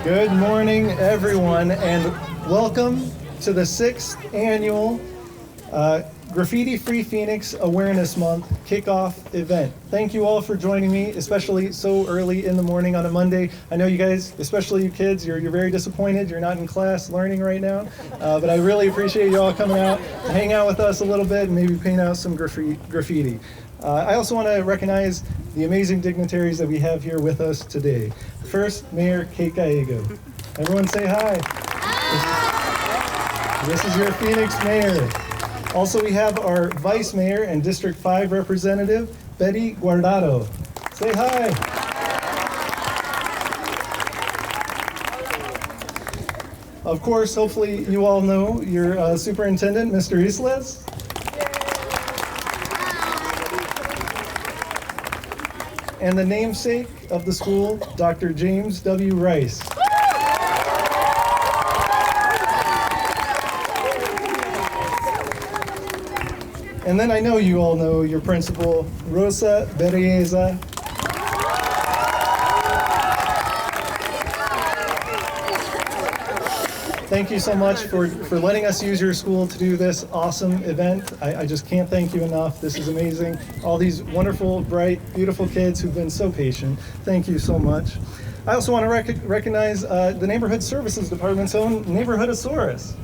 Good morning, everyone, and welcome to the 6th annual Graffiti-Free Phoenix Awareness Month kickoff event. Thank you all for joining me, especially so early in the morning on a Monday. I know you guys, especially you kids, you're very disappointed. You're not in class learning right now, but I really appreciate you all coming out to hang out with us a little bit and maybe paint out some graffiti. I also want to recognize the amazing dignitaries that we have here with us today. First, Mayor Kate Gallego. Everyone say hi. Hi. This is your Phoenix Mayor. Also, we have our Vice Mayor and District 5 Representative, Betty Guardado. Say hi. Of course, hopefully you all know your Superintendent, Mr. Islas. And the namesake of the school, Dr. James W. Rice. And then I know you all know your principal, Rosa Bereza. Thank you so much for letting us use your school to do this awesome event. I just can't thank you enough. This is amazing. All these wonderful, bright, beautiful kids who've been so patient. Thank you so much. I also want to recognize the Neighborhood Services Department's own Neighborhoodosaurus.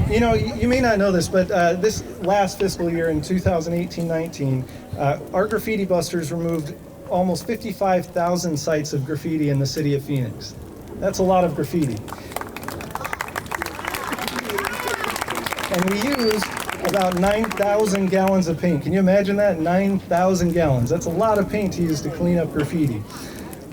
You know, you may not know this, but this last fiscal year in 2018-19, our graffiti busters removed almost 55,000 sites of graffiti in the city of Phoenix. That's a lot of graffiti. And we used about 9,000 gallons of paint. Can you imagine that? 9,000 gallons. That's a lot of paint to use to clean up graffiti.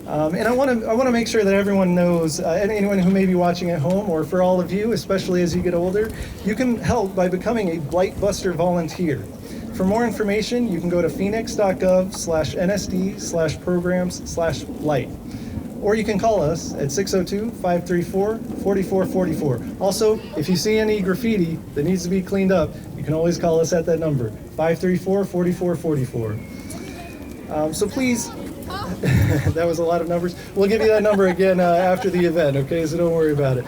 And I want to make sure that everyone knows, and anyone who may be watching at home, or for all of you, especially as you get older, you can help by becoming a Blight Buster volunteer. For more information, you can go to phoenix.gov/nsd/programs/blight. Or you can call us at 602-534-4444. Also, if you see any graffiti that needs to be cleaned up, you can always call us at that number, 534-4444. So please, that was a lot of numbers. We'll give you that number again after the event, okay? So don't worry about it.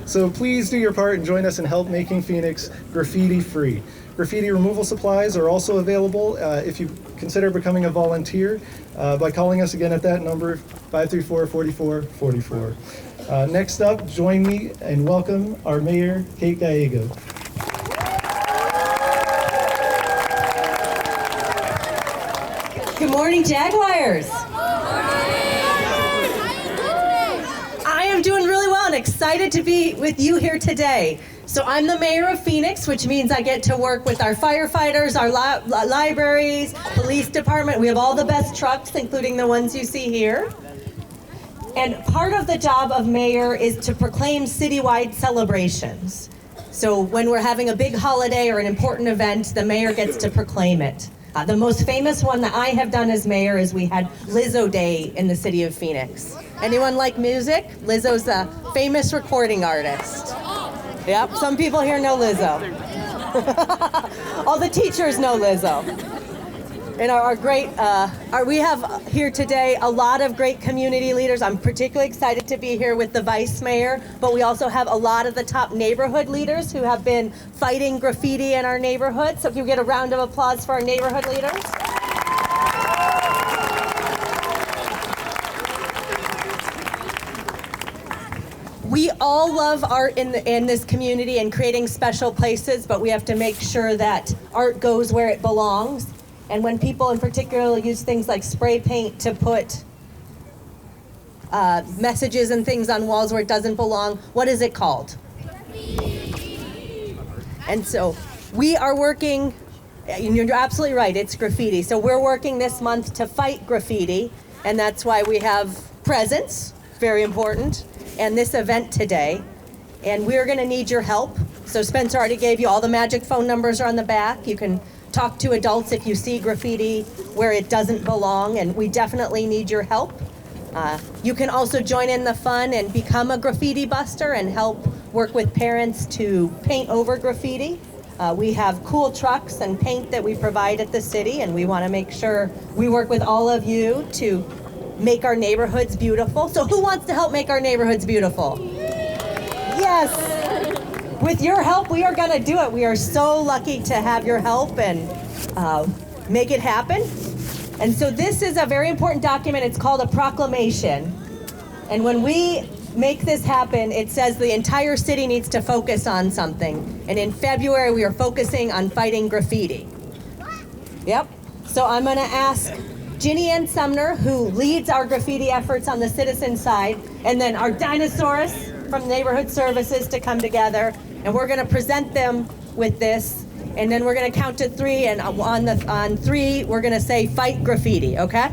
So please do your part and join us in help making Phoenix graffiti-free. Graffiti removal supplies are also available if you consider becoming a volunteer by calling us again at that number, 534-4444. Next up, join me and welcome our Mayor, Kate Gallego. Good morning, Jaguars. I am doing really well and excited to be with you here today. So I'm the mayor of Phoenix, which means I get to work with our firefighters, our libraries, police department. We have all the best trucks, including the ones you see here. And part of the job of mayor is to proclaim citywide celebrations. So when we're having a big holiday or an important event, the mayor gets to proclaim it. The most famous one that I have done as mayor is we had Lizzo Day in the city of Phoenix. Anyone like music? Lizzo's a famous recording artist. Yep, some people here know Lizzo. All the teachers know Lizzo. And we have here today a lot of great community leaders. I'm particularly excited to be here with the vice mayor, but we also have a lot of the top neighborhood leaders who have been fighting graffiti in our neighborhood. So if you get a round of applause for our neighborhood leaders. We all love art in this community and creating special places, but we have to make sure that art goes where it belongs. And when people in particular use things like spray paint to put messages and things on walls where it doesn't belong, what is it called? Graffiti. And so we are working, and you're absolutely right, it's graffiti. So we're working this month to fight graffiti, and that's why we have presents, very important, and this event today. And we're gonna need your help. So Spencer already gave you all the magic phone numbers are on the back. You can talk to adults if you see graffiti where it doesn't belong, and we definitely need your help. You can also join in the fun and become a graffiti buster and help work with parents to paint over graffiti. We have cool trucks and paint that we provide at the city, and we want to make sure we work with all of you to make our neighborhoods beautiful. So who wants to help make our neighborhoods beautiful? Yes. With your help, we are going to do it. We are so lucky to have your help and make it happen. And so this is a very important document. It's called a proclamation. And when we make this happen, it says the entire city needs to focus on something. And in February, we are focusing on fighting graffiti. Yep. So I'm going to ask Ginny Ann Sumner, who leads our graffiti efforts on the citizen side, and then our Dinosaurus from Neighborhood Services to come together. And we're going to present them with this. And then we're going to count to 3. And on 3, we're going to say, fight graffiti, okay?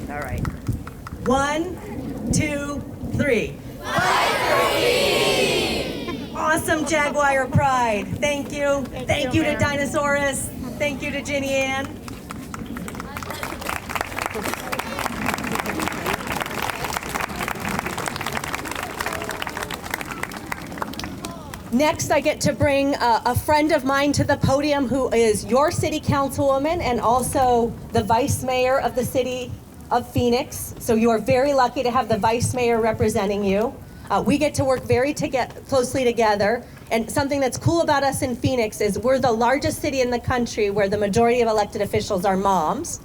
All right. 1, 2, 3. Fight graffiti! Awesome Jaguar Pride. Thank you. Thank you to Dinosaurus. Thank you to Ginny Ann. Next, I get to bring a friend of mine to the podium who is your city councilwoman and also the vice mayor of the city of Phoenix. So you are very lucky to have the vice mayor representing you. We get to work very closely together. And something that's cool about us in Phoenix is we're the largest city in the country where the majority of elected officials are moms.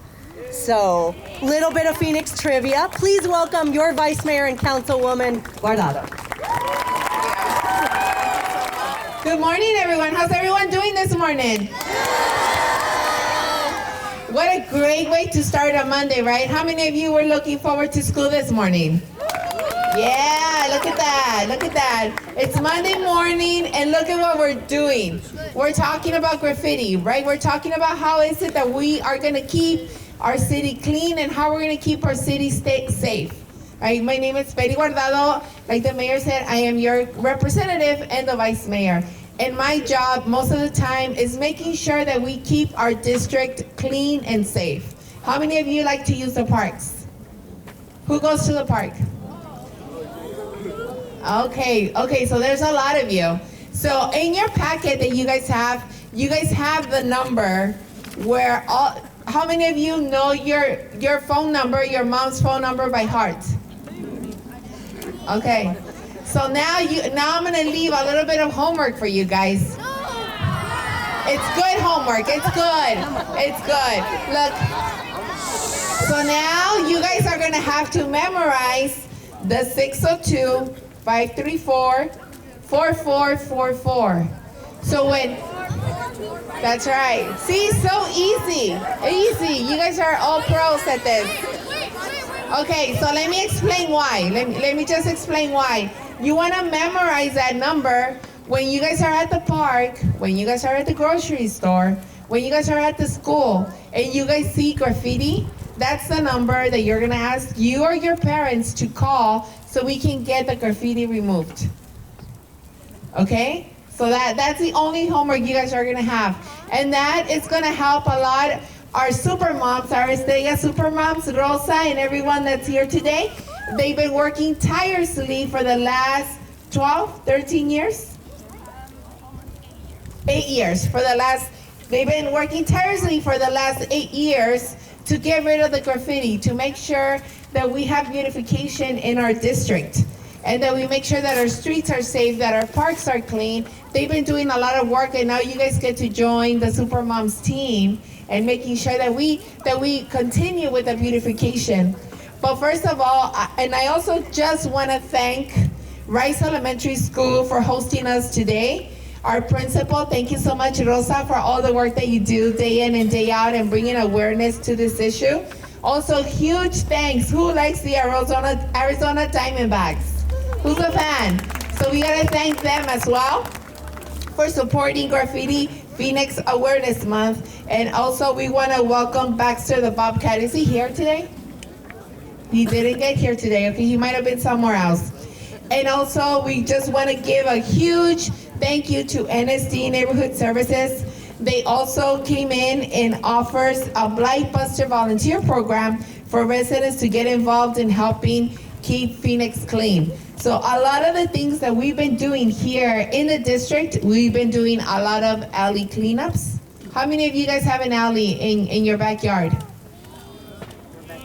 So, little bit of Phoenix trivia. Please welcome your vice mayor and councilwoman, Guardado. Good morning, everyone. How's everyone doing this morning? What a great way to start a Monday, right? How many of you were looking forward to school this morning? Yeah, look at that, look at that. It's Monday morning, and look at what we're doing. We're talking about graffiti, right? We're talking about how is it that we are going to keep our city clean and how we're going to keep our city safe. Right, my name is Freddie Guardado. Like the mayor said, I am your representative and the vice mayor. And my job most of the time is making sure that we keep our district clean and safe. How many of you like to use the parks? Who goes to the park? Okay, so there's a lot of you. So in your packet that you guys have the number where how many of you know your phone number, your mom's phone number by heart? Okay, so now I'm gonna leave a little bit of homework for you guys. It's good homework, it's good. Look, so now you guys are gonna have to memorize the 602-534-4444. So that's right. See, so easy. You guys are all pros at this. Okay, so let me explain why. Let me just explain why. You want to memorize that number when you guys are at the park, when you guys are at the grocery store, when you guys are at the school, and you guys see graffiti. That's the number that you're going to ask you or your parents to call so we can get the graffiti removed. Okay? So that's the only homework you guys are going to have. And that is going to help a lot. Our super moms, our Estrella super moms, Rosa, and everyone that's here today, they've been working tirelessly for the last 12, 13 years? 8 years. They've been working tirelessly for the last 8 years to get rid of the graffiti, to make sure that we have beautification in our district, and that we make sure that our streets are safe, that our parks are clean. They've been doing a lot of work, and now you guys get to join the Super Moms team and making sure that we continue with the beautification. But first of all, and I also just want to thank Rice Elementary School for hosting us today. Our principal, thank you so much, Rosa, for all the work that you do day in and day out and bringing awareness to this issue. Also, huge thanks. Who likes the Arizona Diamondbacks? Who's a fan? So we gotta thank them as well for supporting Graffiti Phoenix Awareness Month. And also we wanna welcome Baxter the Bobcat. Is he here today? He didn't get here today, okay? He might have been somewhere else. And also we just wanna give a huge thank you to NSD Neighborhood Services. They also came in and offers a Blight Buster volunteer program for residents to get involved in helping keep Phoenix clean. So a lot of the things that we've been doing here in the district, we've been doing a lot of alley cleanups. How many of you guys have an alley in your backyard?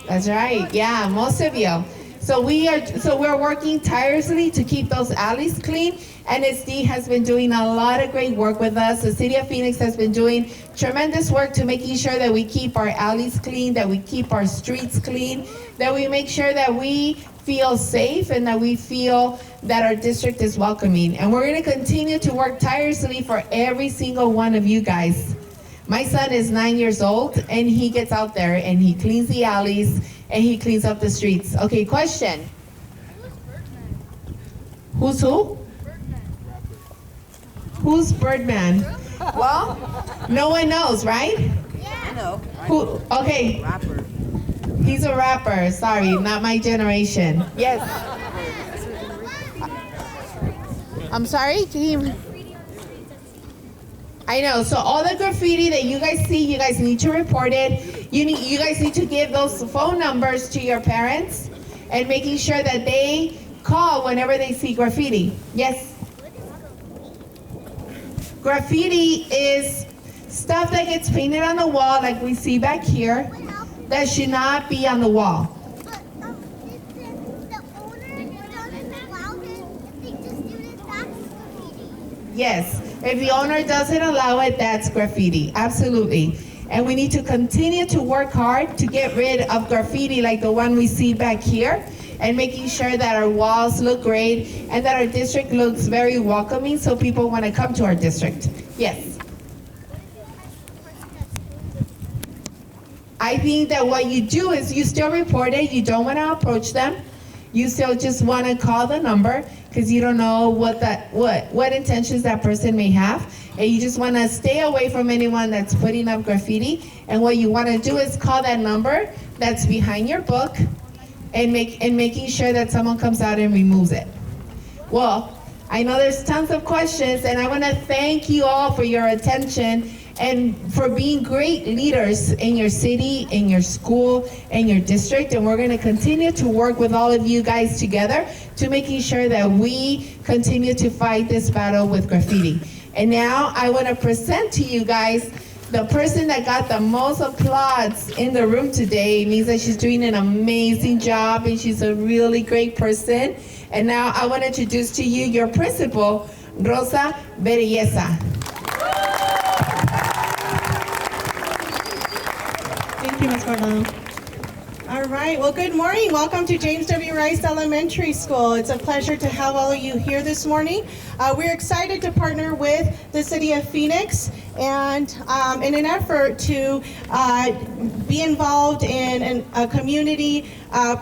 That's right, yeah, most of you. So we're working tirelessly to keep those alleys clean. NSD has been doing a lot of great work with us. The City of Phoenix has been doing tremendous work to making sure that we keep our alleys clean, that we keep our streets clean, that we make sure that we feel safe and that we feel that our district is welcoming. And we're gonna continue to work tirelessly for every single one of you guys. My son is 9 years old and he gets out there and he cleans the alleys and he cleans up the streets. Okay, question. Who's who? Who's Birdman? Well, no one knows, right? I know. Who? Okay. Rapper. He's a rapper. Sorry, not my generation. Yes. I'm sorry? I know. So all the graffiti that you guys see, you guys need to report it. You guys need to give those phone numbers to your parents and making sure that they call whenever they see graffiti. Yes? Graffiti is stuff that gets painted on the wall like we see back here that should not be on the wall. But if the owner doesn't allow it, if they just do it, that's graffiti. Yes, if the owner doesn't allow it, that's graffiti, absolutely. And we need to continue to work hard to get rid of graffiti like the one we see back here, and making sure that our walls look great and that our district looks very welcoming so people want to come to our district. Yes. I think that what you do is you still report it, you don't want to approach them, you still just want to call the number because you don't know what intentions that person may have, and you just want to stay away from anyone that's putting up graffiti. And what you want to do is call that number that's behind your book and making sure that someone comes out and removes it. Well, I know there's tons of questions, and I want to thank you all for your attention and for being great leaders in your city, in your school, in your district. And we're going to continue to work with all of you guys together to making sure that we continue to fight this battle with graffiti. And now I want to present to you guys the person that got the most applause in the room today. It means that she's doing an amazing job and she's a really great person. And now I want to introduce to you your principal, Rosa Berelleza. Thank you, Ms. Cardano. All right, well, good morning. Welcome to James W. Rice Elementary School. It's a pleasure to have all of you here this morning. We're excited to partner with the City of Phoenix and in an effort to be involved in a community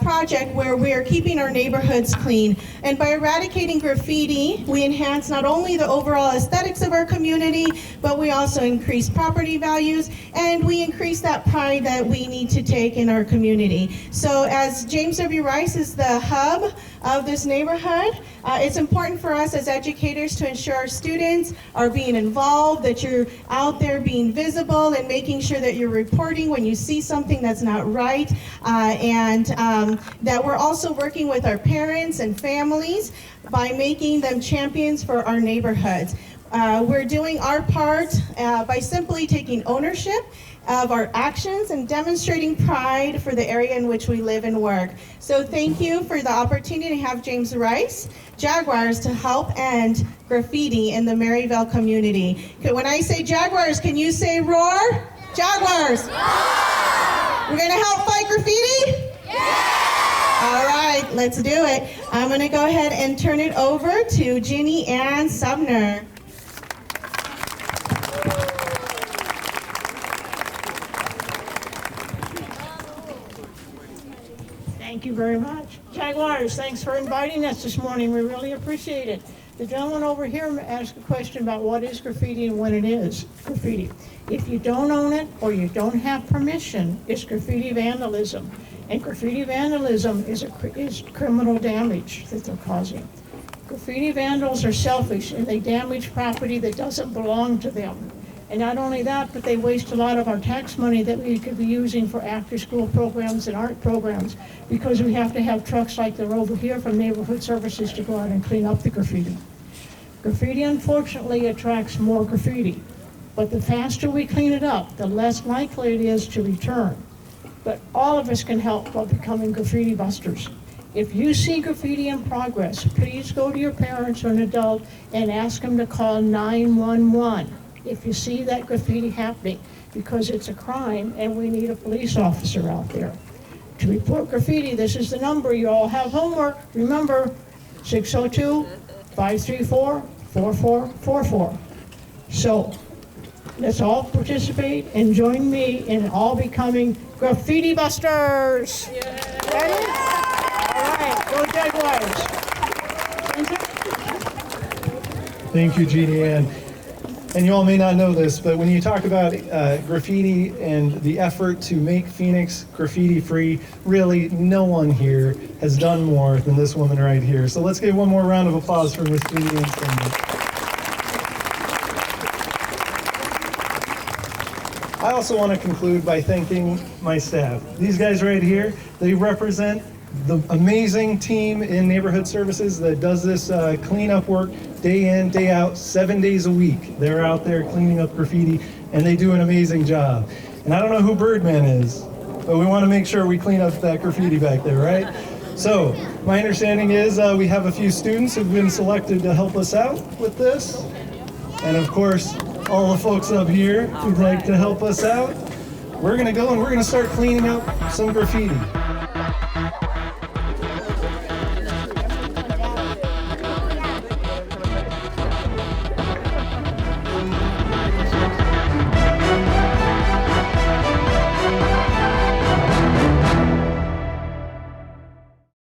project where we are keeping our neighborhoods clean. And by eradicating graffiti, we enhance not only the overall aesthetics of our community, but we also increase property values and we increase that pride that we need to take in our community. So as James W. Rice is the hub of this neighborhood, it's important for us as educators to ensure our students are being involved, that you're out there being visible and making sure that you're reporting when you see something that's not right, and that we're also working with our parents and families by making them champions for our neighborhoods. We're doing our part by simply taking ownership of our actions and demonstrating pride for the area in which we live and work. So thank you for the opportunity to have James Rice Jaguars to help end graffiti in the Maryvale community. When I say Jaguars, can you say roar? Jaguars! Yeah! We're gonna help fight graffiti? Yeah! All right, let's do it. I'm gonna go ahead and turn it over to Ginny Ann Subner. Thank you very much. Jaguars, thanks for inviting us this morning. We really appreciate it. The gentleman over here asked a question about what is graffiti and when it is graffiti. If you don't own it or you don't have permission, it's graffiti vandalism. And graffiti vandalism is criminal damage that they're causing. Graffiti vandals are selfish and they damage property that doesn't belong to them. And not only that, but they waste a lot of our tax money that we could be using for after-school programs and art programs, because we have to have trucks like they're over here from Neighborhood Services to go out and clean up the graffiti. Graffiti, unfortunately, attracts more graffiti, but the faster we clean it up, the less likely it is to return. But all of us can help by becoming graffiti busters. If you see graffiti in progress, please go to your parents or an adult and ask them to call 911 if you see that graffiti happening, because it's a crime and we need a police officer out there. To report graffiti, this is the number. You all have homework. Remember, 602-534-4444. So let's all participate and join me in all becoming graffiti busters. Ready? All right, go Jaguars. Thank you, Jeannie Ann. And you all may not know this, but when you talk about graffiti and the effort to make Phoenix graffiti-free, really no one here has done more than this woman right here. So let's give one more round of applause for Miss Jeannie Ann Stanton. I also want to conclude by thanking my staff. These guys right here, they represent the amazing team in Neighborhood Services that does this cleanup work day in, day out, 7 days a week. They're out there cleaning up graffiti, and they do an amazing job. And I don't know who Birdman is, but we want to make sure we clean up that graffiti back there, right? So, my understanding is we have a few students who've been selected to help us out with this. And of course, all the folks up here who'd like to help us out. We're gonna go and we're gonna start cleaning up some graffiti.